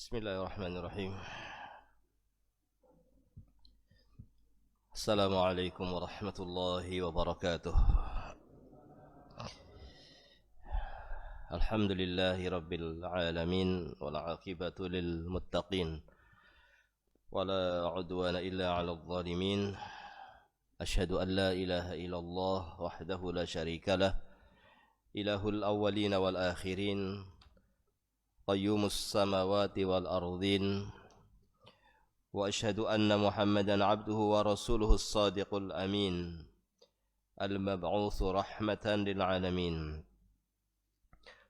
Bismillahirrahmanirrahim. Assalamualaikum warahmatullahi wabarakatuh. Alhamdulillahi rabbil alamin wal aqibatu lil muttaqin wala udwana illa 'alal zalimin. Asyhadu an la ilaha illallah wahdahu la syarikalah ilahul awwalin wal akhirin qayyumus samawati wal ardhin. وأشهد أن محمدًا عبده ورسوله الصادق الأمين المبعوث رحمة للعالمين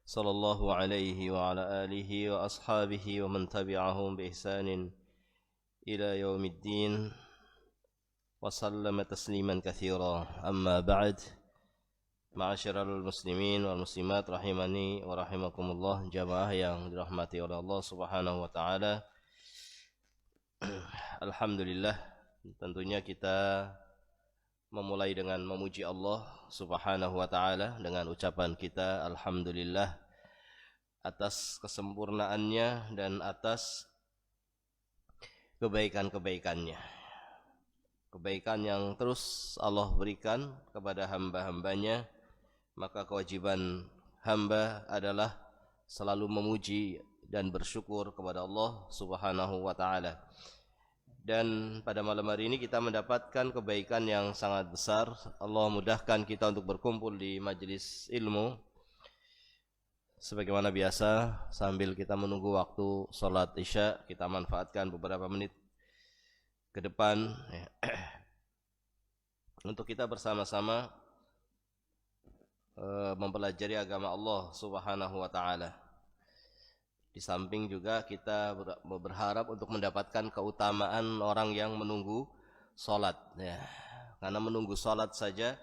صلى الله عليه وعلى آله وأصحابه ومن تبعهم بإحسان إلى يوم الدين وسلم تسليما كثيرا أما بعد معاشر المسلمين والمسلمات rahimani wa rahimakumullah, jamaah yang dirahmati oleh Allah Subhanahu wa taala. Alhamdulillah, tentunya kita memulai dengan memuji Allah Subhanahu wa taala dengan ucapan kita alhamdulillah atas kesempurnaannya dan atas kebaikan-kebaikannya. Kebaikan yang terus Allah berikan kepada hamba-hambanya, maka kewajiban hamba adalah selalu memuji dan bersyukur kepada Allah Subhanahu wa taala. Dan pada malam hari ini kita mendapatkan kebaikan yang sangat besar. Allah mudahkan kita untuk berkumpul di majelis ilmu. Sebagaimana biasa, sambil kita menunggu waktu salat Isya, kita manfaatkan beberapa menit ke depan untuk kita bersama-sama mempelajari agama Allah Subhanahu wa taala. Di samping juga kita berharap untuk mendapatkan keutamaan orang yang menunggu sholat, ya. Karena menunggu sholat saja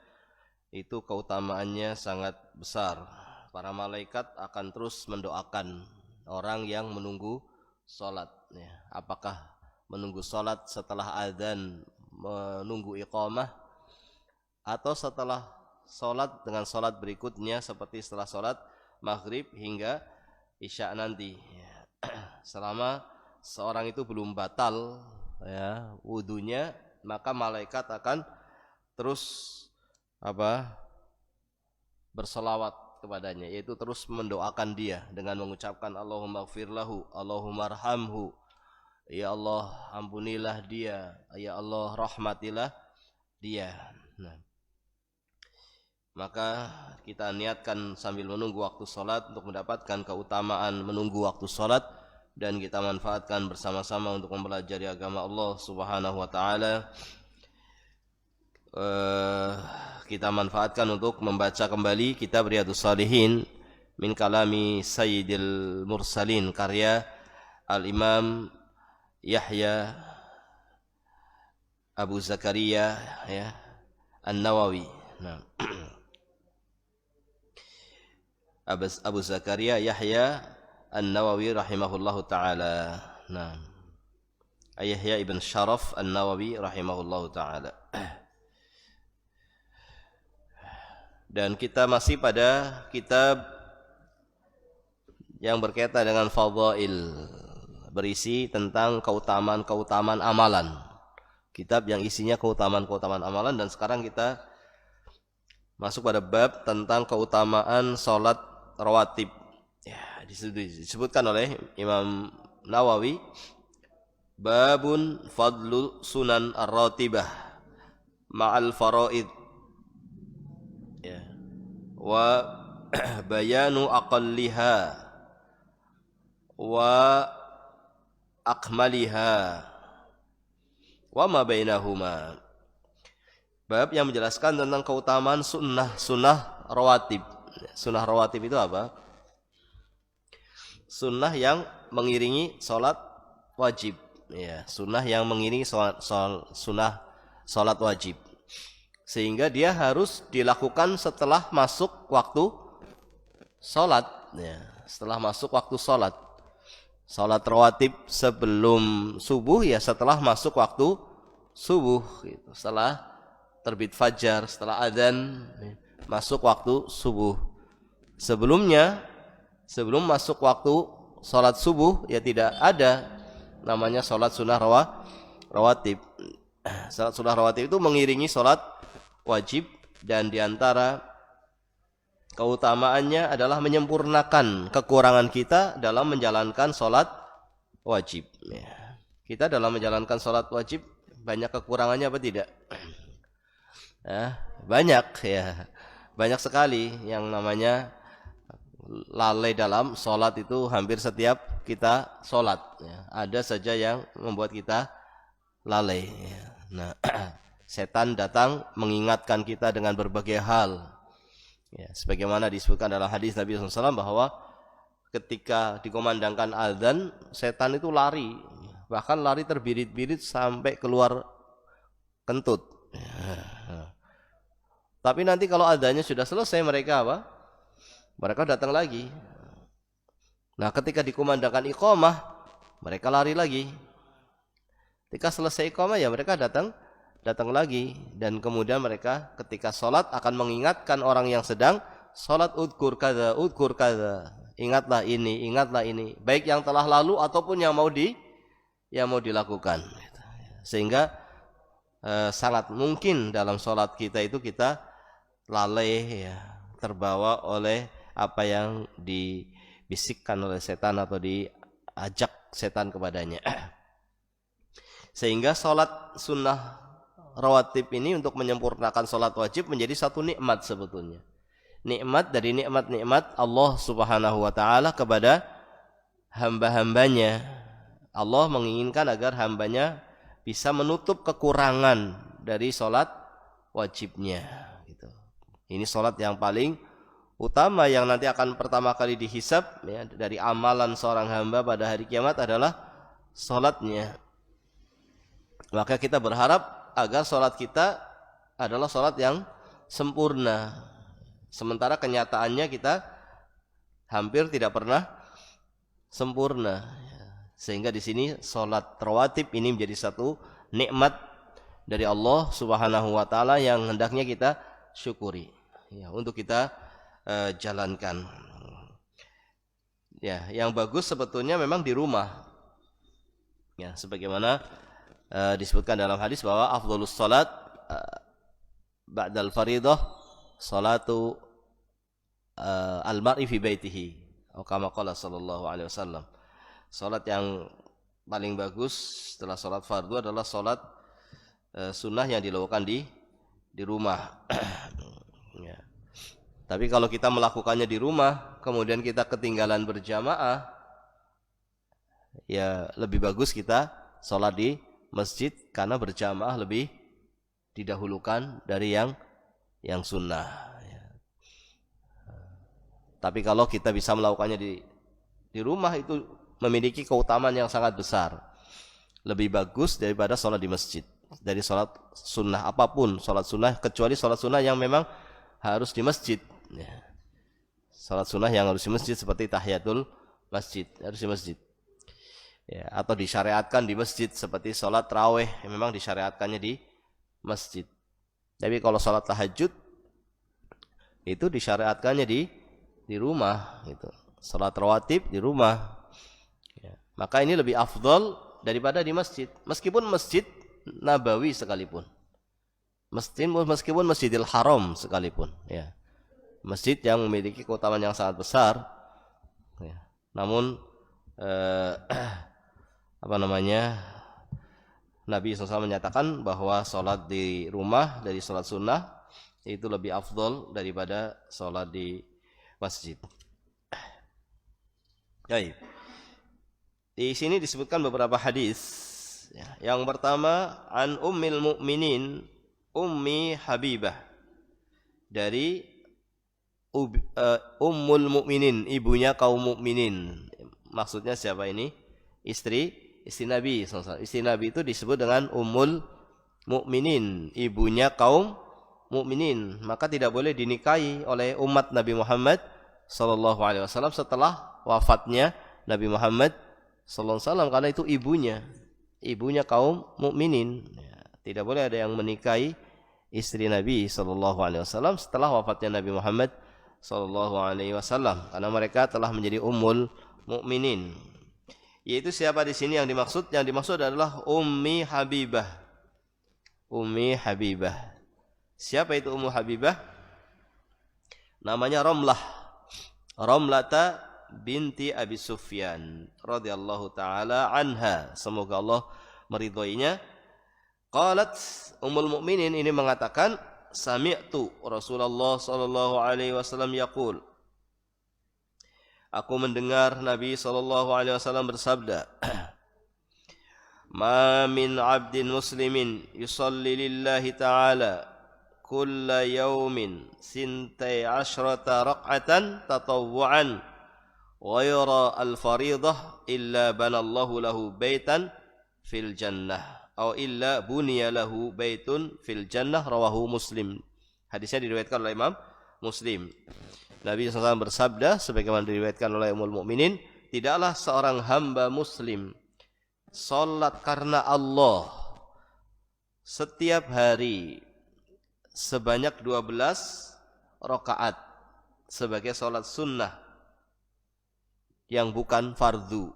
itu keutamaannya sangat besar. Para malaikat akan terus mendoakan orang yang menunggu sholat, ya. Apakah menunggu sholat setelah adzan, menunggu iqamah, atau setelah sholat dengan sholat berikutnya seperti setelah sholat maghrib hingga Isya nanti. Selama seorang itu belum batal, ya, wudunya, maka malaikat akan terus berselawat kepadanya, yaitu terus mendoakan dia dengan mengucapkan Allahumma ighfir lahu, Allahumma arhamhu, ya Allah ampunilah dia, ya Allah rahmatilah dia. Maka kita niatkan sambil menunggu waktu sholat untuk mendapatkan keutamaan menunggu waktu sholat, dan kita manfaatkan bersama-sama untuk mempelajari agama Allah Subhanahu wa taala. Kita manfaatkan untuk membaca kembali kitab Riyadhus Shalihin min kalami Sayyidil Mursalin, karya Al-Imam Yahya Abu Zakaria, ya, An-Nawawi. Nah, Abu Zakaria Yahya An-Nawawi rahimahullahu taala. Nah, Yahya ibn Sharaf An-Nawawi rahimahullahu taala. Dan kita masih pada kitab yang berkaitan dengan fadhail, berisi tentang keutamaan-keutamaan amalan. Kitab yang isinya keutamaan-keutamaan amalan, dan sekarang kita masuk pada bab tentang keutamaan salat rawatib. Ya, disebutkan oleh Imam Nawawi, babun fadlu sunan ar-ratibah ma'al faraid, ya, wa bayanu aqalliha wa akmaliha wa ma bainahuma. Bab yang menjelaskan tentang keutamaan sunnah rawatib. Sunnah rawatib itu apa? Sunnah yang mengiringi sholat wajib, ya, sunnah yang mengiringi sholat wajib, sehingga dia harus dilakukan setelah masuk waktu sholat, ya, setelah masuk waktu sholat. Sholat rawatib sebelum subuh, ya, setelah masuk waktu subuh, gitu. Setelah terbit fajar, setelah adzan, masuk waktu subuh. Sebelum masuk waktu sholat subuh ya tidak ada namanya sholat sunnah rawatib. Sholat sunnah rawatib itu mengiringi sholat wajib, dan diantara keutamaannya adalah menyempurnakan kekurangan kita dalam menjalankan sholat wajib. Kita dalam menjalankan sholat wajib banyak kekurangannya apa tidak? Banyak ya, banyak sekali yang namanya lalai dalam sholat itu. Hampir setiap kita sholat ya, ada saja yang membuat kita lalai ya. Nah, setan datang mengingatkan kita dengan berbagai hal ya, sebagaimana disebutkan dalam hadis Nabi SAW bahwa ketika dikumandangkan azan, setan itu lari, bahkan lari terbirit-birit sampai keluar kentut ya. Tapi nanti kalau azannya sudah selesai, mereka apa? Mereka datang lagi. Nah, ketika dikumandangkan iqamah, mereka lari lagi. Ketika selesai iqamah ya mereka datang lagi, dan kemudian mereka ketika sholat akan mengingatkan orang yang sedang sholat, udkur kada, ingatlah ini, baik yang telah lalu ataupun yang mau dilakukan. Sehingga sangat mungkin dalam sholat kita itu kita lalai ya, terbawa oleh apa yang dibisikkan oleh setan atau diajak setan kepadanya. Sehingga sholat sunnah rawatib ini untuk menyempurnakan sholat wajib menjadi satu nikmat sebetulnya. Nikmat dari nikmat-nikmat Allah Subhanahu wa ta'ala kepada hamba-hambanya. Allah menginginkan agar hambanya bisa menutup kekurangan dari sholat wajibnya. Gitu. Ini sholat yang paling utama yang nanti akan pertama kali dihisab ya, dari amalan seorang hamba pada hari kiamat adalah sholatnya. Maka kita berharap agar sholat kita adalah sholat yang sempurna. Sementara kenyataannya kita hampir tidak pernah sempurna. Sehingga di sini sholat rawatib ini menjadi satu nikmat dari Allah Subhanahu wa ta'ala yang hendaknya kita syukuri ya, untuk kita jalankan. Ya, yang bagus sebetulnya memang di rumah. Ya, sebagaimana disebutkan dalam hadis bahwa afdhalus salat ba'dal faridah salatu al-mar'i fi baitihi, atau kama qala sallallahu alaihi wasallam. Salat yang paling bagus setelah salat fardu adalah salat sunnah yang dilakukan di rumah. Ya. Tapi kalau kita melakukannya di rumah, kemudian kita ketinggalan berjamaah, ya lebih bagus kita sholat di masjid karena berjamaah lebih didahulukan dari yang sunnah. Ya. Tapi kalau kita bisa melakukannya di rumah, itu memiliki keutamaan yang sangat besar. Lebih bagus daripada sholat di masjid. Dari sholat sunnah apapun, sholat sunnah, kecuali sholat sunnah yang memang harus di masjid ya. Sholat sunnah yang harus di masjid seperti tahiyatul masjid, harus di masjid ya. Atau disyariatkan di masjid seperti sholat tarawih yang memang disyariatkannya di masjid. Tapi kalau sholat tahajud itu disyariatkannya di rumah gitu. Sholat rawatib di rumah ya. Maka ini lebih afdal daripada di masjid, meskipun masjid Nabawi sekalipun, meskipun Masjidil Haram sekalipun ya. Masjid yang memiliki keutamaan yang sangat besar ya. Namun Nabi SAW menyatakan bahwa sholat di rumah dari sholat sunnah itu lebih afdal daripada sholat di masjid. Baik. Di sini disebutkan beberapa hadis. Yang pertama, an ummil mu'minin ummi Habibah, dari ummul mu'minin, ibunya kaum mukminin. Maksudnya siapa ini? Istri Nabi SAW. Istri Nabi itu disebut dengan ummul mu'minin, ibunya kaum mukminin. Maka tidak boleh dinikahi oleh umat Nabi Muhammad SAW setelah wafatnya Nabi Muhammad SAW, karena itu ibunya kaum mukminin. Tidak boleh ada yang menikahi istri Nabi SAW setelah wafatnya Nabi Muhammad SAW, karena mereka telah menjadi ummul Mukminin. Yaitu siapa di sini yang dimaksud? Yang dimaksud adalah Ummi Habibah. Ummi Habibah. Siapa itu Ummu Habibah? Namanya Ramlah. Ramlata binti Abi Sufyan radhiyallahu taala anha. Semoga Allah meridhoinya. Qalat Ummul Mukminin ini mengatakan, sami'tu Rasulullah sallallahu alaihi wasallam yaqul. Aku mendengar Nabi sallallahu alaihi wasallam bersabda, "Ma min 'abdin muslimin yusalli lillahi ta'ala kulla yawmin sintai asyrata raq'atan tatawwu'an ghayra al-fariḍah illa banallahu lahu baitan fil jannah atau illa buniya lahu baitun fil jannah." Rawahu Muslim. Hadisnya diriwayatkan oleh Imam Muslim. Nabi SAW bersabda sebagaimana diriwayatkan oleh Ummul Mukminin, tidaklah seorang hamba muslim salat karena Allah setiap hari sebanyak 12 rakaat sebagai salat sunnah yang bukan fardu,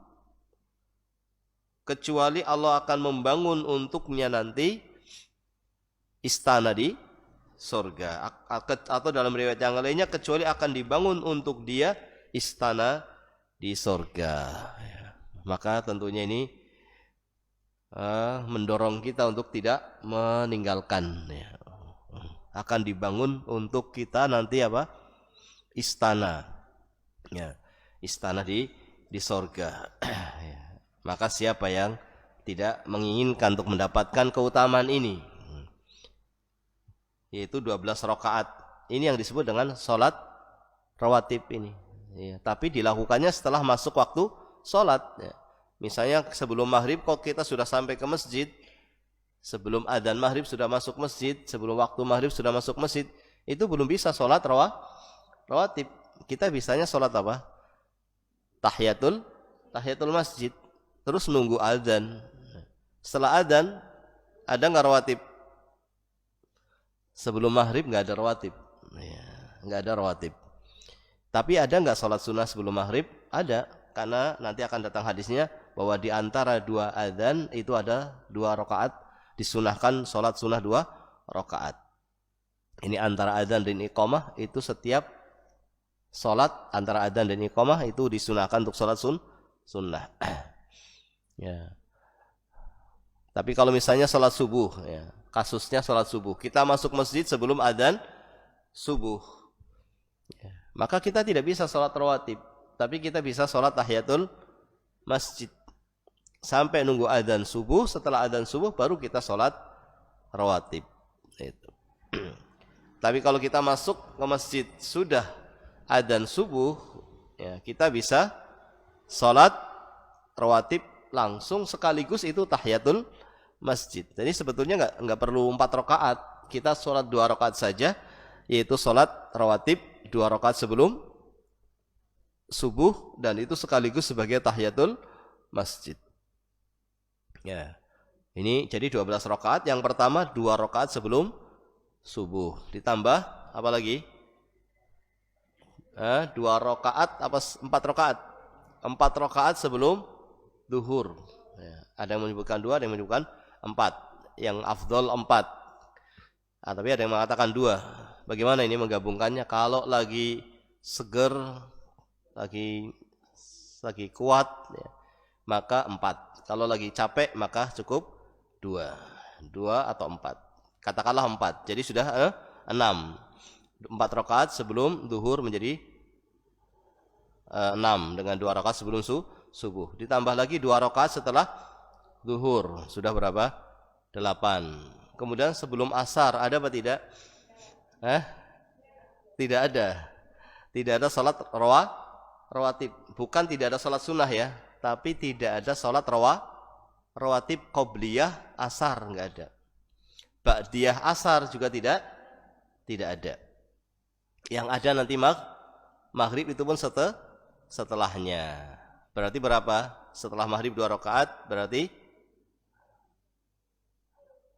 kecuali Allah akan membangun untuknya nanti istana di surga, atau dalam riwayat yang lainnya kecuali akan dibangun untuk dia istana di surga. Maka tentunya ini mendorong kita untuk tidak meninggalkan. Akan dibangun untuk kita nanti apa? Istana. Ya, istana di surga. Maka siapa yang tidak menginginkan untuk mendapatkan keutamaan ini, yaitu 12 rakaat. Ini yang disebut dengan salat rawatib ini. Ya, tapi dilakukannya setelah masuk waktu salat. Ya. Misalnya sebelum maghrib kok kita sudah sampai ke masjid, sebelum adzan maghrib sudah masuk masjid, sebelum waktu maghrib sudah masuk masjid, itu belum bisa salat rawatib. Kita bisanya salat apa? Tahiyatul masjid. Terus nunggu adzan. Setelah adzan ada enggak rawatib? Sebelum maghrib nggak ada rawatib, ya, nggak ada rawatib. Tapi ada nggak sholat sunnah sebelum maghrib? Ada, karena nanti akan datang hadisnya bahwa di antara dua adzan itu ada 2 rakaat disunahkan sholat sunnah 2 rakaat. Ini antara adzan dan iqamah itu setiap sholat antara adzan dan iqamah itu disunahkan untuk sholat sunnah. Ya. Tapi kalau misalnya sholat subuh, ya, kasusnya sholat subuh, kita masuk masjid sebelum adzan subuh, ya, maka kita tidak bisa sholat rawatib, tapi kita bisa sholat tahiyatul masjid sampai nunggu adzan subuh. Setelah adzan subuh baru kita sholat rawatib. Itu. Tapi kalau kita masuk ke masjid sudah adzan subuh, ya, kita bisa sholat rawatib langsung sekaligus itu tahiyatul masjid. Jadi sebetulnya enggak perlu 4 rakaat. Kita sholat 2 rakaat saja, yaitu sholat rawatib 2 rakaat sebelum subuh, dan itu sekaligus sebagai tahiyatul masjid. Ya. Ini jadi 12 rakaat. Yang pertama 2 rakaat sebelum subuh. Ditambah apa lagi? 2 rakaat apa 4 rakaat? 4 rakaat sebelum duhur. Ya. Ada yang menyebutkan 2, ada yang menyebutkan 4. Yang afdol 4. Tapi ada yang mengatakan 2. Bagaimana ini menggabungkannya? Kalau lagi seger, lagi kuat, ya, maka 4. Kalau lagi capek maka cukup 2 atau 4. Katakanlah 4. Jadi sudah 6. 4 rakaat sebelum duhur menjadi 6 dengan 2 rakaat sebelum subuh. Ditambah lagi 2 rakaat setelah zuhur. Sudah berapa? 8. Kemudian sebelum asar ada apa tidak? Tidak ada. Tidak ada salat rawatib. Bukan tidak ada salat sunnah ya, tapi tidak ada salat rawatib qobliyah asar, enggak ada. Ba'diyah asar juga tidak ada. Yang ada nanti maghrib itu pun setelahnya. Berarti berapa? Setelah maghrib 2 rakaat berarti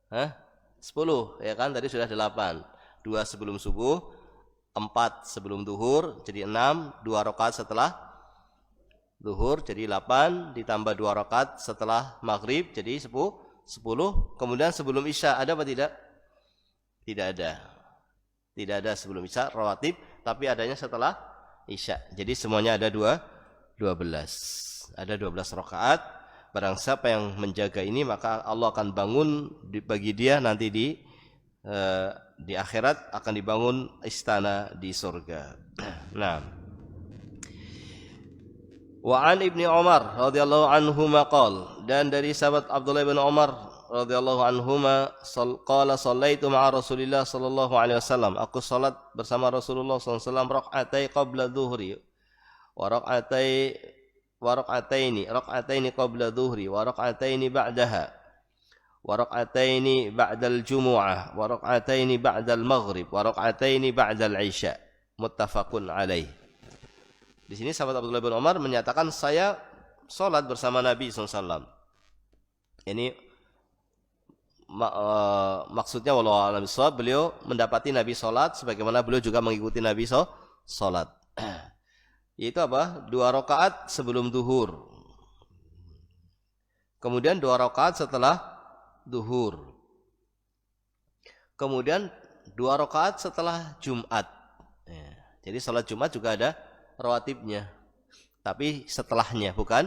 10, ya kan? Tadi sudah 8. 2 sebelum subuh, 4 sebelum duhur, jadi 6, 2 rakaat setelah Zuhur jadi 8 ditambah 2 rakaat setelah maghrib jadi 10. Kemudian sebelum isya ada apa tidak? Tidak ada. Tidak ada sebelum isya rawatib, tapi adanya setelah isya. Jadi semuanya ada 12. Ada 12 rakaat. Barang siapa yang menjaga ini maka Allah akan bangun bagi dia nanti di akhirat akan dibangun istana di surga. Nah, wa an Ibnu Umar radhiyallahu anhuma qala, dan dari sahabat Abdullah bin Umar radhiyallahu anhuma qala sallaitu ma'a Rasulillah sallallahu alaihi wasallam, aku salat bersama Rasulullah sallallahu alaihi wasallam rak'atai qabla dhuhri wa rak'ataini qabla dhuhri wa rak'ataini ba'daha wa rak'ataini ba'dal jumu'ah wa rak'ataini ba'dal maghrib wa rak'ataini ba'dal isya, muttafaqun alaih. Di sini sahabat Abdullah bin Umar menyatakan saya salat bersama Nabi SAW. Ini maksudnya wallahu a'lam bishawab, beliau mendapati Nabi salat sebagaimana beliau juga mengikuti Nabi salat. Yaitu apa? 2 rakaat sebelum duhur. Kemudian 2 rakaat setelah duhur. Kemudian 2 rakaat setelah Jumat. Jadi salat Jumat juga ada rawatibnya. Tapi setelahnya, bukan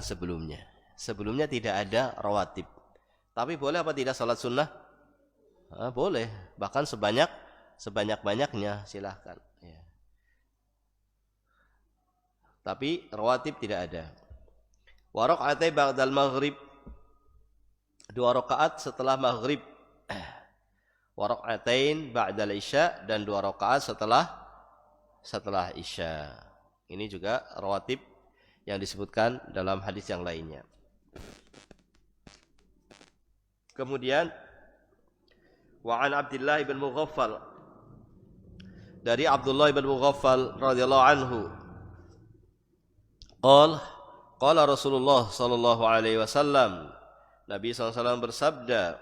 sebelumnya. Sebelumnya tidak ada rawatib. Tapi boleh apa tidak salat sunnah? Boleh. Bahkan sebanyak-banyaknya silahkan. Tapi rawatib tidak ada. Wa rak'atai ba'dal maghrib, 2 rakaat setelah maghrib. Wa rak'atain ba'dal isya, dan 2 rakaat setelah isya. Ini juga rawatib yang disebutkan dalam hadis yang lainnya. Kemudian wa an Abdullah bin Mughaffal, dari Abdullah bin Mughaffal radhiyallahu anhu, qala Rasulullah sallallahu alaihi wasallam, Nabi SAW bersabda,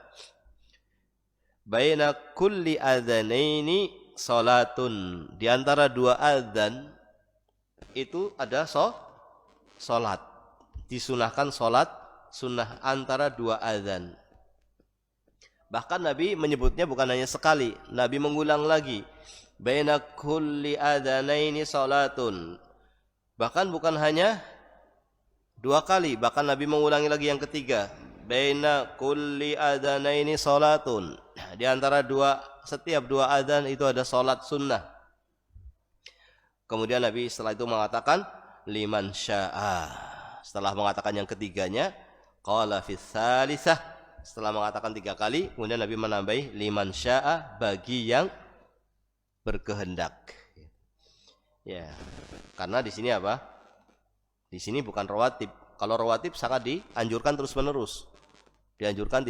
baina kulli adzanaini salatun, di antara 2 adzan itu ada salat. Disunahkan salat sunnah antara 2 adzan. Bahkan Nabi menyebutnya bukan hanya sekali, Nabi mengulang lagi, baina kulli adzanaini salatun. Bahkan bukan hanya 2 kali, bahkan Nabi mengulangi lagi yang ketiga, baina kulli adzanaini salatun. Di antara setiap 2 adzan itu ada salat sunnah. Kemudian Nabi setelah itu mengatakan liman syaa. Setelah mengatakan yang ketiganya, qala fi tsalisah. Setelah mengatakan 3 kali, kemudian Nabi menambahi liman syaa, bagi yang berkehendak. Ya. Karena di sini apa? Di sini bukan rawatib. Kalau rawatib sangat dianjurkan terus-menerus. Dianjurkan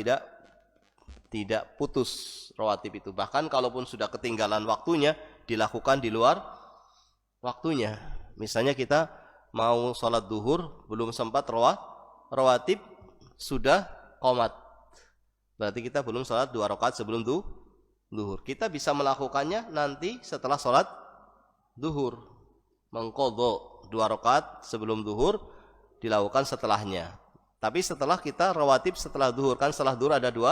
tidak putus rawatib itu. Bahkan kalaupun sudah ketinggalan waktunya, dilakukan di luar waktunya. Misalnya kita mau sholat duhur, belum sempat rawatib, sudah qomat. Berarti kita belum sholat 2 rakaat sebelum duhur. Kita bisa melakukannya nanti setelah sholat duhur. Mengqadha 2 rakaat sebelum duhur, dilakukan setelahnya. Tapi setelah kita rawatib setelah duhur, kan setelah duhur ada 2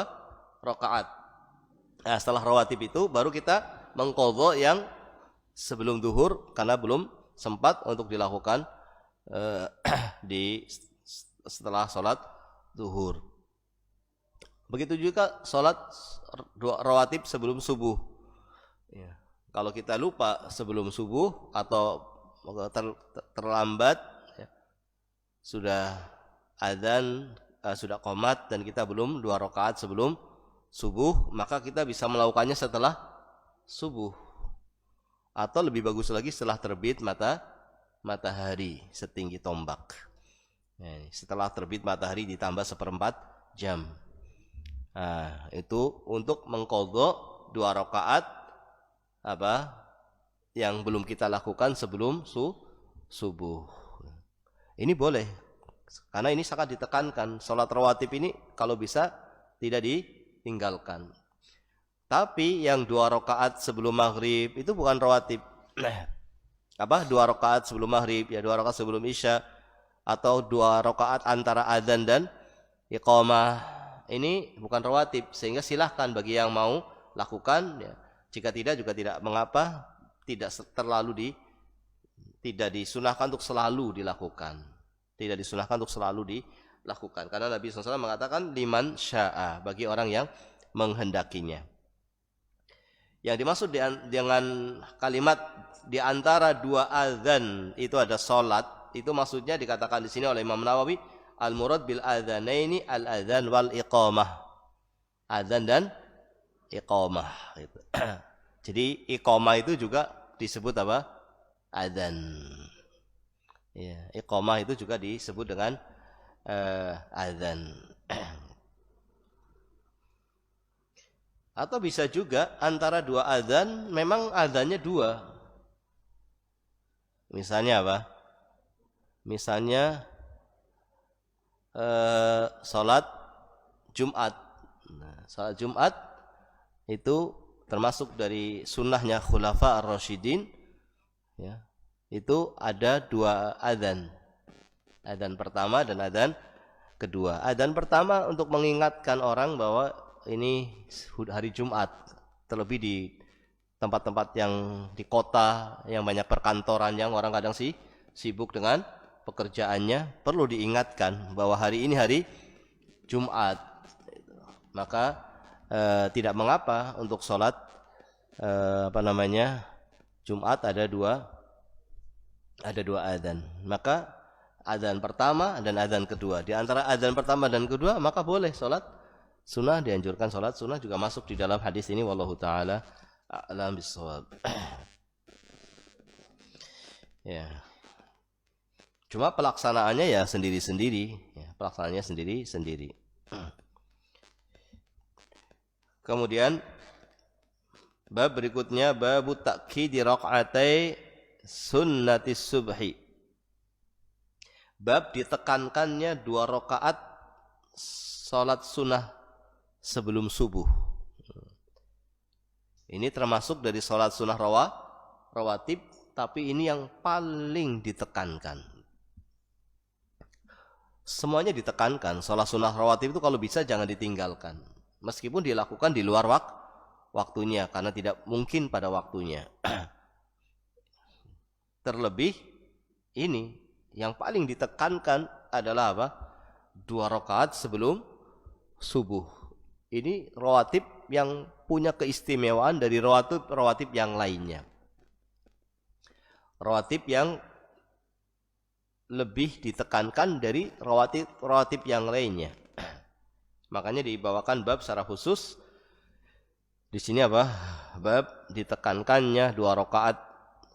rakaat. Nah, setelah rawatib itu baru kita mengqadha yang sebelum duhur, karena belum sempat untuk dilakukan setelah sholat duhur. Begitu juga sholat rawatib sebelum subuh. Ya. Kalau kita lupa sebelum subuh atau terlambat, ya, sudah adzan, sudah qomat, dan kita belum 2 rakaat sebelum subuh, maka kita bisa melakukannya setelah subuh. Atau lebih bagus lagi setelah terbit matahari setinggi tombak. Setelah terbit matahari ditambah 1/4 jam. Nah, itu untuk mengqadha 2 rakaat yang belum kita lakukan sebelum subuh. Ini boleh, karena ini sangat ditekankan. Salat rawatib ini kalau bisa tidak ditinggalkan. Tapi yang 2 rakaat sebelum maghrib itu bukan rawatib. 2 rakaat sebelum maghrib, ya 2 rakaat sebelum isya, atau 2 rakaat antara adzan dan iqamah. Ini bukan rawatib, sehingga silahkan bagi yang mau lakukan, ya. Jika tidak juga tidak mengapa, tidak disunahkan untuk selalu dilakukan. Tidak disunahkan untuk selalu dilakukan. Karena Nabi SAW mengatakan liman sya'a, bagi orang yang menghendakinya. Yang dimaksud dengan kalimat di antara 2 azan itu ada salat, itu maksudnya dikatakan di sini oleh Imam Nawawi, al-murad bil adzanaini al-adzan wal iqamah. Adzan dan iqamah gitu. Jadi iqamah itu juga disebut apa? Adzan. Ya, iqamah itu juga disebut dengan adzan. Atau bisa juga antara 2 adzan memang adzannya 2. Misalnya apa? Misalnya salat Jumat. Nah, salat Jumat itu termasuk dari sunnahnya Khulafa ar-Rasyidin, ya. Itu ada 2 adzan. Adzan pertama dan adzan kedua. Adzan pertama untuk mengingatkan orang bahwa ini hari Jumat, terlebih di tempat-tempat yang di kota yang banyak perkantoran, yang orang kadang sibuk dengan pekerjaannya, perlu diingatkan bahwa hari ini hari Jumat. Maka tidak mengapa untuk sholat Jumat ada dua adzan. Maka adzan pertama dan adzan kedua. Di antara adzan pertama dan kedua maka boleh sholat sunnah, dianjurkan sholat sunnah, juga masuk di dalam hadis ini. Wallahu ta'ala a'lam bissawab. Ya. Cuma pelaksanaannya ya sendiri-sendiri, ya, pelaksanaannya sendiri-sendiri. Kemudian bab berikutnya, babu ta'khidi raq'atai sunnatis subhi. Bab ditekankannya 2 rakaat salat sunnah sebelum subuh. Ini termasuk dari salat sunnah rawatib, tapi ini yang paling ditekankan. Semuanya ditekankan. Salat sunnah rawatib itu kalau bisa jangan ditinggalkan, meskipun dilakukan di luar waktunya, karena tidak mungkin pada waktunya. Terlebih ini yang paling ditekankan adalah apa? 2 rakaat sebelum subuh. Ini rawatib yang punya keistimewaan dari rawatib yang lainnya. Rawatib yang lebih ditekankan dari rawatib yang lainnya. Makanya dibawakan bab secara khusus. Di sini apa? Bab ditekankannya 2 rakaat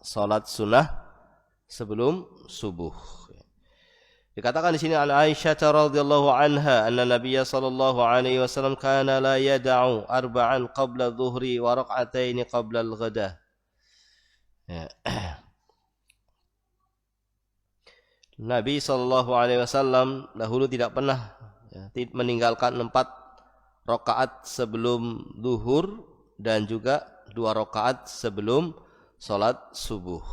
salat sunnah sebelum subuh. Dikatakan di sini an Aisyah radhiyallahu anha anna Nabiy sallallahu alaihi wasallam kana la yad'u arba'an qabla dhuhri wa rak'atayn qabla al-ghadah. Ya. Nabi sallallahu alaihi wasallam dahulu tidak pernah meninggalkan 4 rakaat sebelum zuhur dan juga 2 rakaat sebelum salat subuh.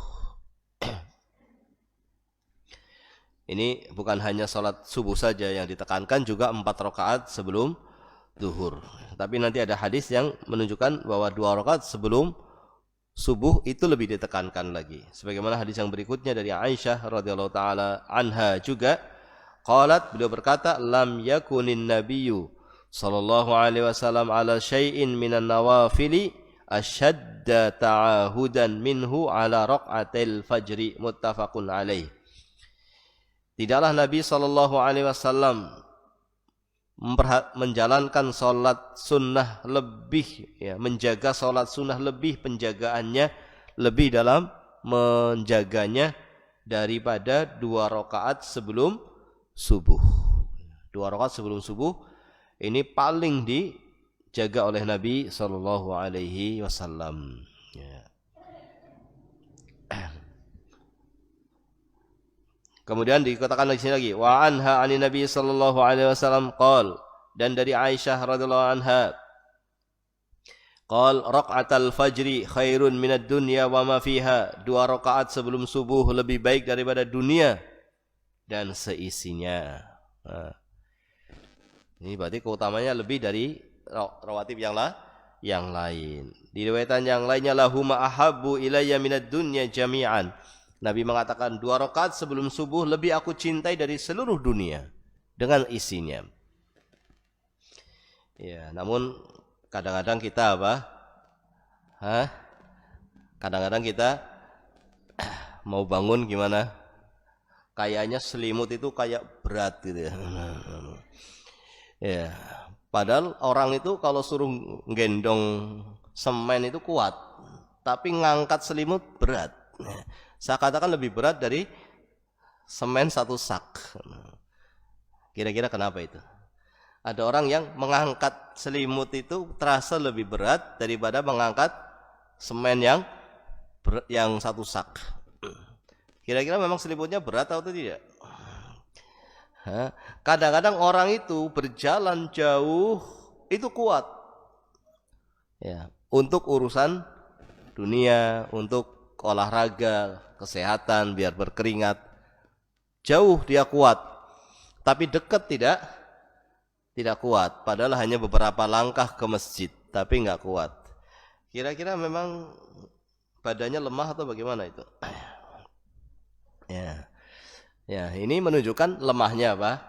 Ini bukan hanya salat subuh saja yang ditekankan, juga 4 rakaat sebelum zuhur. Tapi nanti ada hadis yang menunjukkan bahwa 2 rakaat sebelum subuh itu lebih ditekankan lagi. Sebagaimana hadis yang berikutnya dari Aisyah radhiyallahu taala anha juga, qalat, beliau berkata, lam yakunin nabiyyu sallallahu alaihi wasallam ala syai'in minan nawafili ashadda ta'ahudan minhu ala raq'atil fajri, muttafaqun alaih. Tidaklah Nabi sallallahu alaihi wasallam menjalankan salat sunnah lebih, ya, menjaga salat sunnah lebih, penjagaannya lebih dalam menjaganya daripada 2 rakaat sebelum subuh. 2 rakaat sebelum subuh ini paling dijaga oleh Nabi sallallahu alaihi wasallam. Ya. Kemudian dikatakan di sini lagi, wa anha 'ani Nabi sallallahu alaihi wasallam qol, dan dari Aisyah radhiyallahu anha, Qal raq'atal fajri khairun minad dunya wa ma fiha. 2 rakaat sebelum subuh lebih baik daripada dunia dan seisinya. Nah, ini berarti keutamanya lebih dari rawatib yang lain. Di riwayatan yang lainnya lahuma ahabbu ilayya minad dunya jami'an. Nabi mengatakan 2 rakaat sebelum subuh lebih aku cintai dari seluruh dunia dengan isinya. Ya, namun kadang-kadang kita apa? Kadang-kadang kita mau bangun gimana? Kayaknya selimut itu kayak berat gitu ya. Ya, padahal orang itu kalau suruh gendong semen itu kuat, tapi ngangkat selimut berat. Saya katakan lebih berat dari semen 1 sak. Kira-kira kenapa itu? Ada orang yang mengangkat selimut itu terasa lebih berat daripada mengangkat semen yang 1 sak. Kira-kira memang selimutnya berat atau tidak? Kadang-kadang orang itu berjalan jauh itu kuat. Ya, untuk urusan dunia, untuk olahraga, kesehatan, biar berkeringat. Jauh dia kuat. Tapi dekat tidak kuat. Padahal hanya beberapa langkah ke masjid, tapi enggak kuat. Kira-kira memang badannya lemah atau bagaimana itu? Ya. Ya, ini menunjukkan lemahnya apa?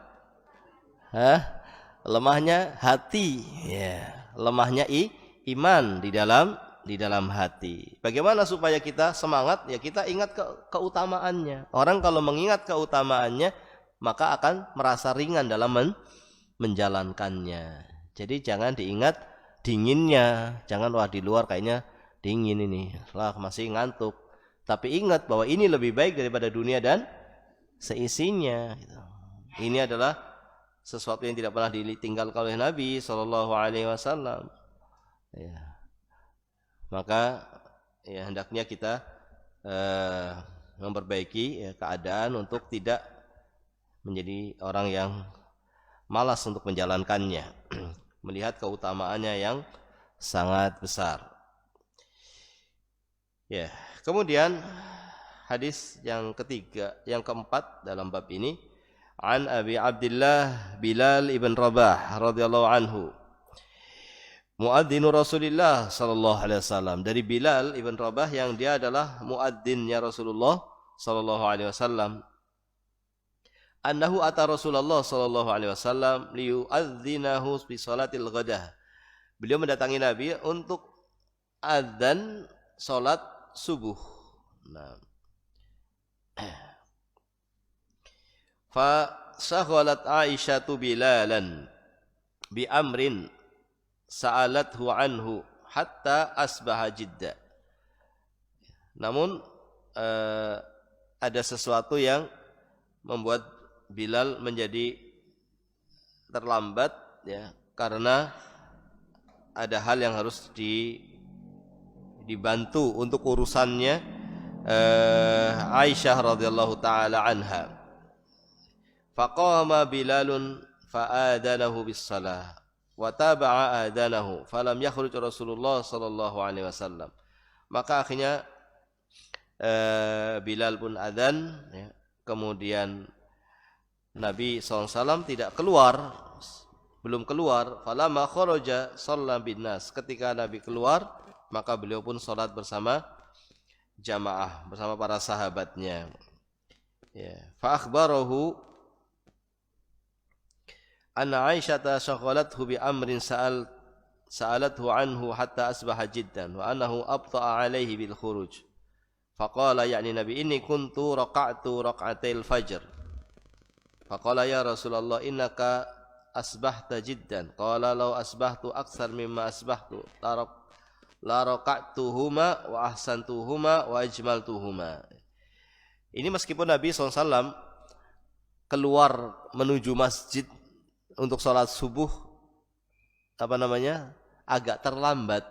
Lemahnya hati, ya. Lemahnya iman di dalam hati. Bagaimana supaya kita semangat? Ya kita ingat keutamaannya. Orang kalau mengingat keutamaannya, maka akan merasa ringan dalam menjalankannya. Jadi jangan diingat dinginnya. Jangan wah di luar kayaknya dingin ini. Lah masih ngantuk. Tapi ingat bahwa ini lebih baik daripada dunia dan seisinya. Ini adalah sesuatu yang tidak pernah ditinggalkan oleh Nabi Shallallahu Alaihi Wasallam. Ya. Maka ya hendaknya kita memperbaiki ya, keadaan untuk tidak menjadi orang yang malas untuk menjalankannya. Melihat keutamaannya yang sangat besar. Ya, kemudian hadis yang ketiga, yang keempat dalam bab ini, an Abi Abdullah Bilal ibn Rabah radhiyallahu anhu, muadzin Rasulullah sallallahu alaihi wasallam, dari Bilal ibn Rabah yang dia adalah muadzinnya Rasulullah sallallahu alaihi wasallam. Annahu ata Rasulullah sallallahu alaihi wasallam liyu'adzinahu bi salatil ghadah. Beliau mendatangi Nabi untuk adzan salat subuh. Nah, fa shaghalat Aisyatu Bilalan bi amrin sa'alathu anhu hatta asbaha jidda. Namun ada sesuatu yang membuat Bilal menjadi terlambat ya, karena ada hal yang harus dibantu untuk urusannya Aisyah radhiyallahu taala anha. Faqama Bilalun fa'adanahu bis-shalah wa taba'a adanahu falam yakhruj Rasulullah sallallahu alaihi wasallam. Maka akhirnya Bilal pun adzan ya, kemudian Nabi SAW tidak keluar, belum keluar. Falamma kharaja shalla bin nas. Ketika Nabi keluar, maka beliau pun salat bersama jamaah, bersama para sahabatnya. Ya, fa akhbarahu anna Aisyah shaghalathu bi amrin sa'alathu anhu hatta asbaha jiddan wa annahu abta'a alaihi bil khuruj. Faqala ya'ni Nabi, inni kuntu raqa'tu raq'atil fajr. Faqala ya Rasulullah innaka asbahta jiddan. Qala law asbahtu aktsar mimma asbahtu la raqa'tuhuma wa ahsantuhuma wa ajmaltuhuma. Ini meskipun Nabi SAW keluar menuju masjid untuk sholat subuh agak terlambat,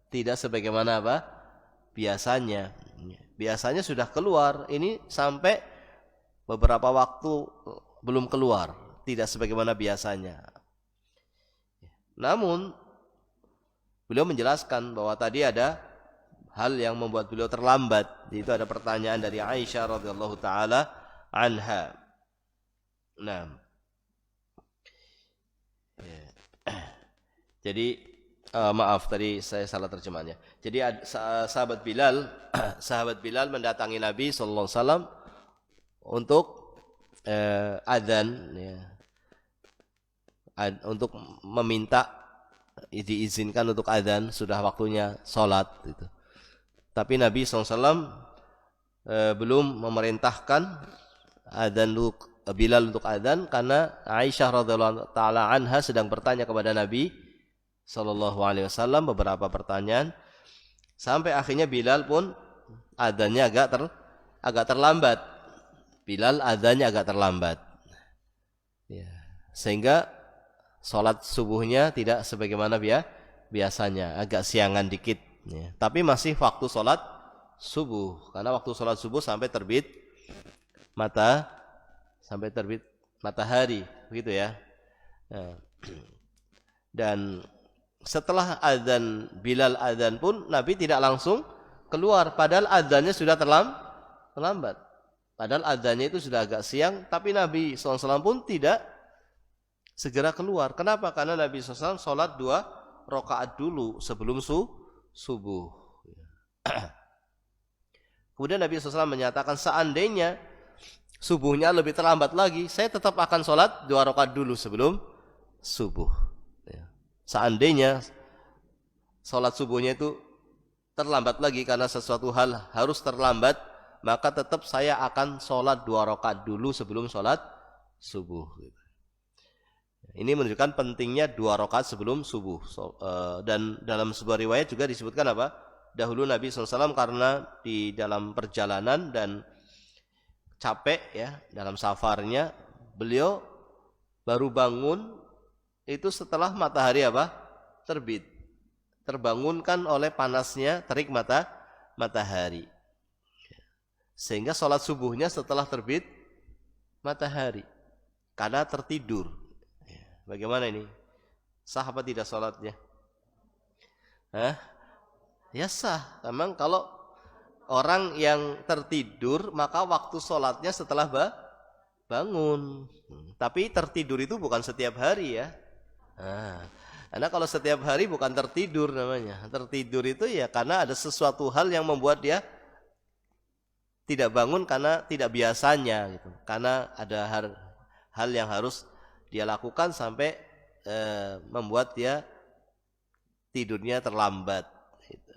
tidak sebagaimana biasanya. Biasanya sudah keluar, ini sampai beberapa waktu belum keluar, tidak sebagaimana biasanya. Namun beliau menjelaskan bahwa tadi ada hal yang membuat beliau terlambat. Itu ada pertanyaan dari Aisyah radhiyallahu taala anha. Nah, jadi maaf tadi saya salah terjemahnya. Jadi sahabat Bilal, sahabat Bilal mendatangi Nabi sallallahu alaihi wasallam untuk adzan, ya, untuk meminta diizinkan untuk adzan, sudah waktunya sholat gitu. Tapi Nabi SAW belum memerintahkan adzan Bilal untuk adzan karena Aisyah radhiyallahu taala anha sedang bertanya kepada Nabi sallallahu alaihi wasallam beberapa pertanyaan, sampai akhirnya Bilal pun adzannya agak terlambat. Bilal adzannya agak terlambat. Ya, sehingga sholat subuhnya tidak sebagaimana biasanya, agak siangan dikit, ya. Tapi masih waktu sholat subuh, karena waktu sholat subuh sampai terbit matahari, begitu ya. Dan setelah adzan Bilal adzan pun Nabi tidak langsung keluar, padahal adzannya sudah terlambat. Padahal adzannya itu sudah agak siang, tapi Nabi SAW pun tidak segera keluar. Kenapa? Karena Nabi SAW sholat 2 rakaat dulu sebelum subuh. Kemudian Nabi SAW menyatakan, seandainya subuhnya lebih terlambat lagi, saya tetap akan sholat 2 rakaat dulu sebelum subuh. Seandainya sholat subuhnya itu terlambat lagi karena sesuatu hal harus terlambat, maka tetap saya akan sholat 2 rakaat dulu sebelum sholat subuh. Ini menunjukkan pentingnya 2 rakaat sebelum subuh. Dan dalam sebuah riwayat juga disebutkan apa? Dahulu Nabi SAW karena di dalam perjalanan dan capek ya dalam safarnya, beliau baru bangun itu setelah matahari apa? Terbit. Terbangunkan oleh panasnya terik matahari. Sehingga sholat subuhnya setelah terbit matahari, karena tertidur. Bagaimana ini? Sah apa tidak sholatnya? Ya sah. Memang kalau orang yang tertidur, maka waktu sholatnya setelah bangun. Tapi tertidur itu bukan setiap hari ya. Karena kalau setiap hari bukan tertidur namanya. Tertidur itu ya karena ada sesuatu hal yang membuat dia tidak bangun karena tidak biasanya gitu. Karena ada hal yang harus dia lakukan sampai membuat dia tidurnya terlambat gitu.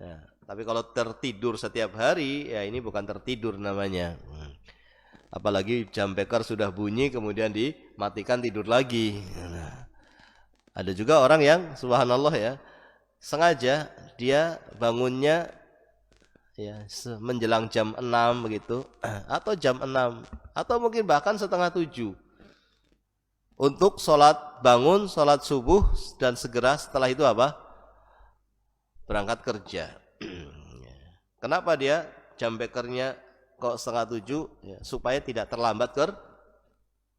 Nah, tapi kalau tertidur setiap hari ya ini bukan tertidur namanya. Apalagi jam beker sudah bunyi kemudian dimatikan tidur lagi. Nah, ada juga orang yang subhanallah ya, sengaja dia bangunnya ya menjelang jam 6 begitu, atau jam 6 atau mungkin bahkan setengah 7 untuk bangun sholat subuh dan segera setelah itu apa? Berangkat kerja. Kenapa dia jam bekernya kok setengah 7 ya, supaya tidak terlambat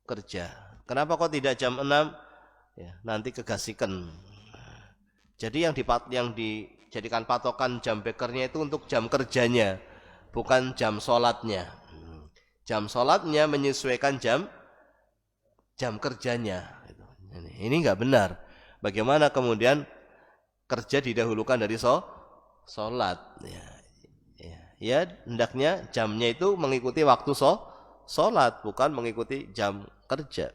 kerja. Kenapa kok tidak jam 6 ya, nanti kegasikan. Jadi yang dijadikan patokan jam bekernya itu untuk jam kerjanya, bukan jam sholatnya. Jam sholatnya menyesuaikan jam kerjanya. Ini nggak benar. Bagaimana kemudian kerja didahulukan dari sholat? Ya, hendaknya jamnya itu mengikuti waktu sholat, bukan mengikuti jam kerja.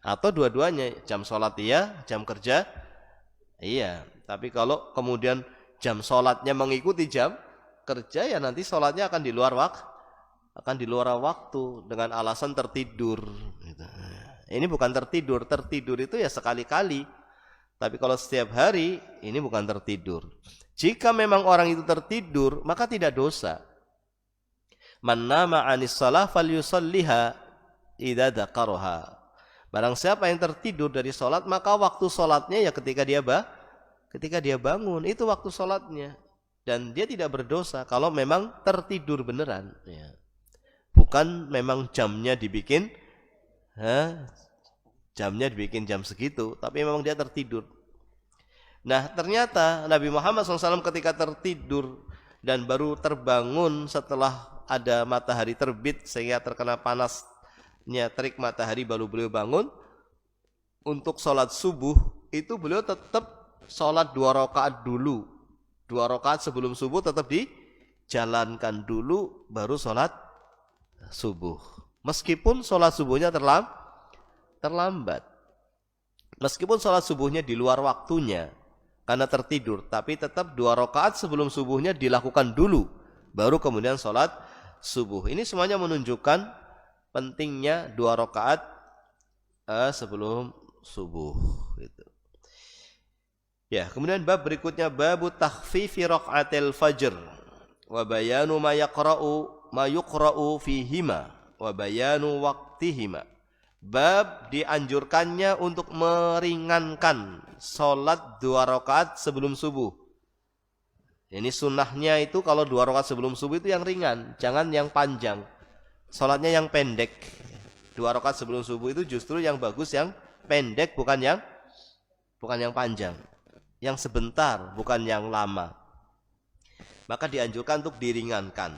Atau dua-duanya, jam sholat iya, jam kerja iya. Tapi kalau kemudian jam sholatnya mengikuti jam kerja, ya nanti sholatnya akan di luar waktu dengan alasan tertidur. Ini bukan tertidur. Tertidur itu ya sekali-kali. Tapi kalau setiap hari, ini bukan tertidur. Jika memang orang itu tertidur, maka tidak dosa. Man nama 'anis shalah falyusalliha idza dzakaraha. Barang siapa yang tertidur dari sholat, maka waktu sholatnya ya ketika dia bangun, itu waktu sholatnya. Dan dia tidak berdosa kalau memang tertidur beneran. Ya. Bukan memang jamnya dibikin jam segitu, tapi memang dia tertidur. Nah, ternyata Nabi Muhammad SAW ketika tertidur dan baru terbangun setelah ada matahari terbit sehingga terkena panasnya terik matahari, baru beliau bangun untuk sholat subuh. Itu beliau tetap sholat 2 rakaat dulu. 2 rakaat sebelum subuh tetap dijalankan dulu baru sholat subuh. Meskipun sholat subuhnya terlambat. Meskipun sholat subuhnya di luar waktunya karena tertidur, tapi tetap 2 rakaat sebelum subuhnya dilakukan dulu, baru kemudian sholat subuh. Ini semuanya menunjukkan pentingnya 2 rakaat sebelum subuh. Gitu. Ya, kemudian bab berikutnya, babu takhfifi rakaatil fajr wa bayanu ma yuqra'u fihima wa bayanu waqtihima. Bab dianjurkannya untuk meringankan sholat 2 rakaat sebelum subuh. Ini sunnahnya itu kalau 2 rakaat sebelum subuh itu yang ringan, jangan yang panjang. Sholatnya yang pendek. 2 rakaat sebelum subuh itu justru yang bagus yang pendek, bukan yang panjang. Yang sebentar, bukan yang lama. Maka dianjurkan untuk diringankan.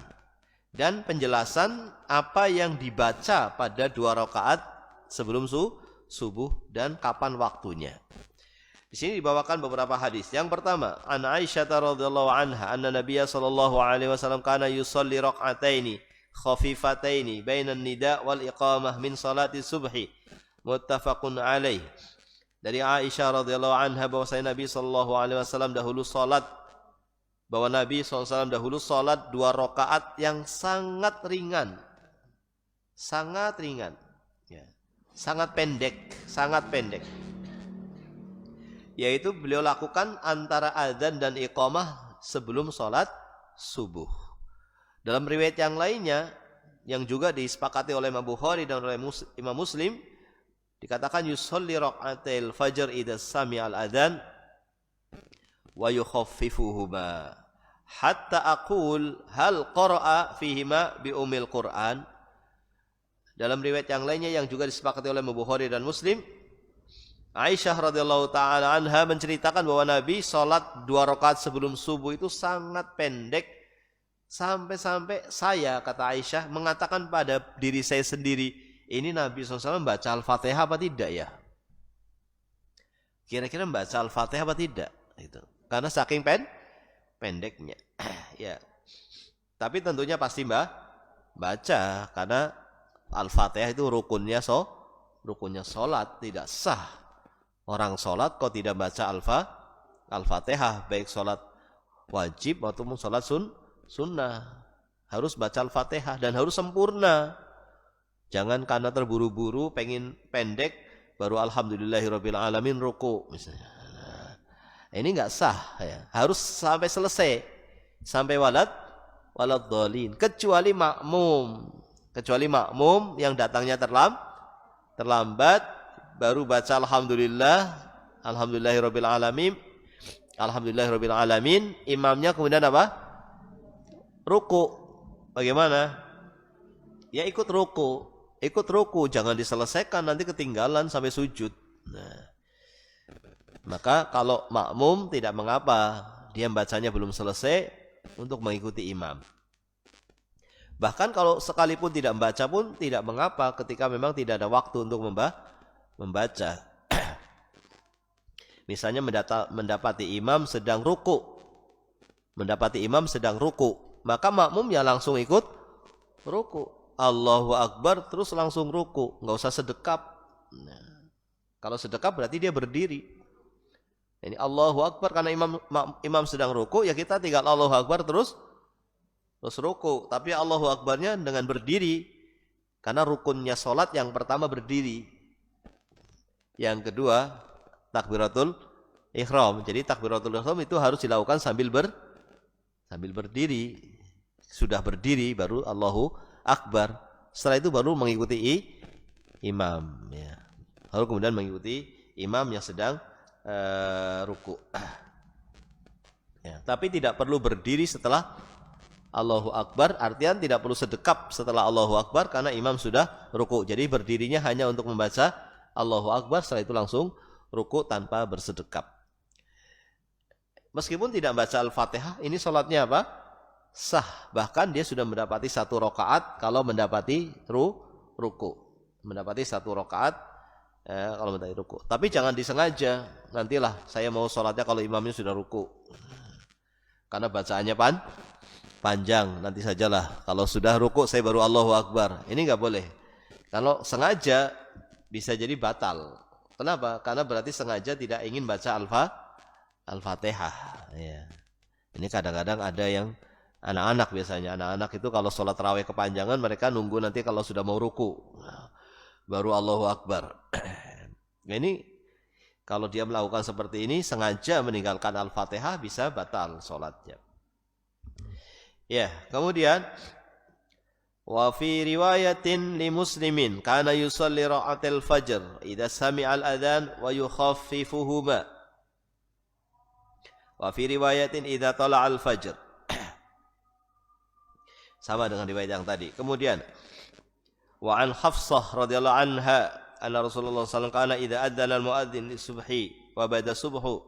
Dan penjelasan apa yang dibaca pada 2 rakaat sebelum subuh dan kapan waktunya. Di sini dibawakan beberapa hadis. Yang pertama, an Aisyah radhiyallahu anha anna Nabiya sallallahu alaihi wasallam kana yusalli rak'ataini khafifataini bainan nida wal iqamah min salati subhi. Muttafaqun alaih. Dari Aisyah radhiyallahu anha bahwasanya Nabi sallallahu alaihi wasallam dahulu salat 2 rakaat yang sangat ringan. Sangat ringan. Sangat pendek. Yaitu beliau lakukan antara adzan dan iqamah sebelum sholat subuh. Dalam riwayat yang lainnya yang juga disepakati oleh Imam Bukhari dan oleh Imam Muslim, dikatakan yusolli rakaatil fajr idza sami'al adzan wa yukhaffifuhuma hatta aqul hal qara'a fihima bi umil Qur'an. Dalam riwayat yang lainnya yang juga disepakati oleh Bukhari dan Muslim, Aisyah radhiyallahu taala anha menceritakan bahwa Nabi salat 2 rakaat sebelum subuh itu sangat pendek, sampai-sampai saya, kata Aisyah, mengatakan pada diri saya sendiri, ini Nabi SAW membaca Al-Fatihah apa tidak ya? Kira-kira membaca Al-Fatihah apa tidak? Itu. Karena saking pendeknya. Ya. Tapi tentunya pasti baca, karena Al-Fatihah itu rukunnya sholat, tidak sah. Orang sholat kok tidak baca Al-Fatihah, baik sholat wajib ataupun sholat sunnah. Harus baca Al-Fatihah dan harus sempurna. Jangan karena terburu-buru pengen pendek baru alhamdulillahirabbil alamin ruku misalnya. Nah, ini enggak sah ya. Harus sampai selesai. Sampai waladhdallin, kecuali makmum yang datangnya terlambat baru baca alhamdulillahirabbil alamin, imamnya kemudian apa? Ruku. Bagaimana? Ya ikut ruku, jangan diselesaikan nanti ketinggalan sampai sujud. Nah, maka kalau makmum tidak mengapa, dia bacanya belum selesai untuk mengikuti imam. Bahkan kalau sekalipun tidak membaca pun tidak mengapa ketika memang tidak ada waktu untuk membaca. Misalnya mendapati imam sedang ruku. Maka makmum ya langsung ikut ruku. Allahu Akbar terus langsung ruku, enggak usah sedekap. Nah, kalau sedekap berarti dia berdiri. Ini Allahu Akbar karena imam sedang ruku, ya kita tinggal Allahu Akbar terus ruku, tapi Allahu Akbarnya dengan berdiri, karena rukunnya sholat yang pertama berdiri, yang kedua takbiratul ihram. Jadi takbiratul ihram itu harus dilakukan sambil berdiri. Sudah berdiri baru Allahu Akbar. Setelah itu baru mengikuti imam. Ya. Lalu kemudian mengikuti imam yang sedang ruku. Ya, tapi tidak perlu berdiri setelah Allahu Akbar, artian tidak perlu sedekap setelah Allahu Akbar karena imam sudah ruku. Jadi berdirinya hanya untuk membaca Allahu Akbar, setelah itu langsung ruku tanpa bersedekap. Meskipun tidak baca Al-Fatihah, ini sholatnya apa? Sah. Bahkan dia sudah mendapati 1 rakaat kalau mendapati ruku. Mendapati 1 rakaat kalau mendapati ruku. Tapi jangan disengaja. Nantilah saya mau sholatnya kalau imamnya sudah ruku. Karena bacaannya panjang. Nanti sajalah. Kalau sudah ruku saya baru Allahu Akbar. Ini nggak boleh. Kalau sengaja bisa jadi batal. Kenapa? Karena berarti sengaja tidak ingin baca Al-Fatihah. Ya. Ini kadang-kadang ada yang anak-anak biasanya. Anak-anak itu kalau sholat tarawih kepanjangan mereka nunggu nanti kalau sudah mau ruku. Baru Allahu Akbar. Ini kalau dia melakukan seperti ini sengaja meninggalkan Al-Fatihah bisa batal sholatnya. Ya, kemudian wa fi riwayatin li Muslimin kana yusalli ra'atil fajr idza sami'al adzan wa yukhaffifuhuma. Wa fi riwayatin idza tala'al fajr. Sama dengan riwayat yang tadi. Kemudian wa an Hafsah radhiyallahu anha anna Rasulullah sallallahu alaihi wasallam kana idza adzana al-muadzin lis-subhi wa bada subhu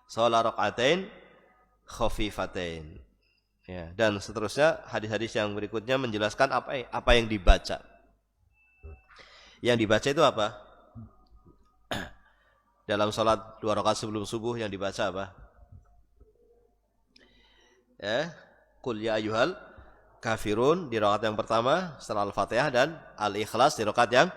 shalla rak'atain khafifatain. Ya, dan seterusnya hadis-hadis yang berikutnya menjelaskan apa yang dibaca. Yang dibaca itu apa? Dalam sholat 2 rakaat sebelum subuh yang dibaca apa? Qul ya ayyuhal kafirun di rakaat yang pertama setelah Al-Fatihah dan Al-Ikhlas di rakaat yang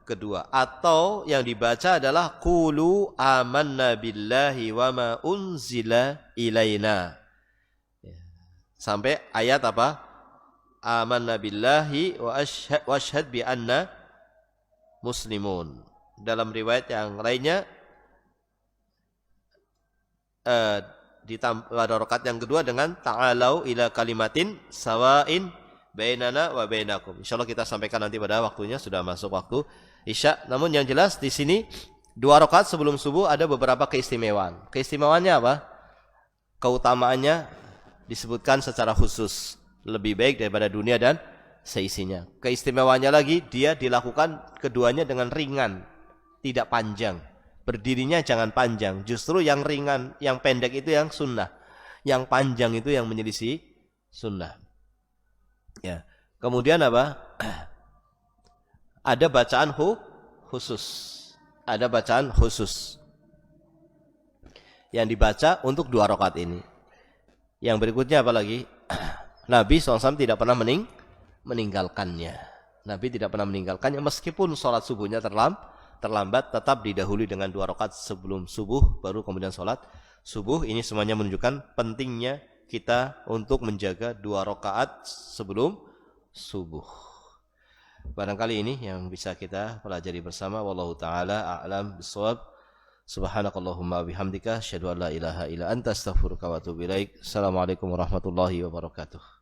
kedua. Atau yang dibaca adalah qulu amanna billahi wa ma unzila ilaina. Sampai ayat apa? Amanna billahi wa ashhad bi anna muslimun. Dalam riwayat yang lainnya pada rakaat yang kedua dengan ta'alau ila kalimatin sawain bainana wa bainakum. Insyaallah kita sampaikan nanti pada waktunya, sudah masuk waktu Isya. Namun yang jelas di sini 2 rakaat sebelum subuh ada beberapa keistimewaan. Keistimewaannya apa? Keutamaannya disebutkan secara khusus, lebih baik daripada dunia dan seisinya. Keistimewaannya lagi dia dilakukan keduanya dengan ringan, tidak panjang. Berdirinya jangan panjang, justru yang ringan, yang pendek itu yang sunnah, yang panjang itu yang menyelisih sunnah. Ya. Kemudian apa? Ada bacaan khusus. Ada bacaan khusus yang dibaca untuk 2 rakaat ini. Yang berikutnya apa lagi? Nabi SAW tidak pernah meninggalkannya. Nabi tidak pernah meninggalkannya meskipun sholat subuhnya terlambat, tetap didahului dengan 2 rakaat sebelum subuh, baru kemudian sholat subuh. Ini semuanya menunjukkan pentingnya kita untuk menjaga 2 rakaat sebelum subuh. Barangkali ini yang bisa kita pelajari bersama. Wallahu ta'ala a'lam bishawab. Subhanakallahumma bihamdika asyhadu an la ilaha illa anta astaghfiruka wa atubu ilaik. Assalamualaikum warahmatullahi wabarakatuh.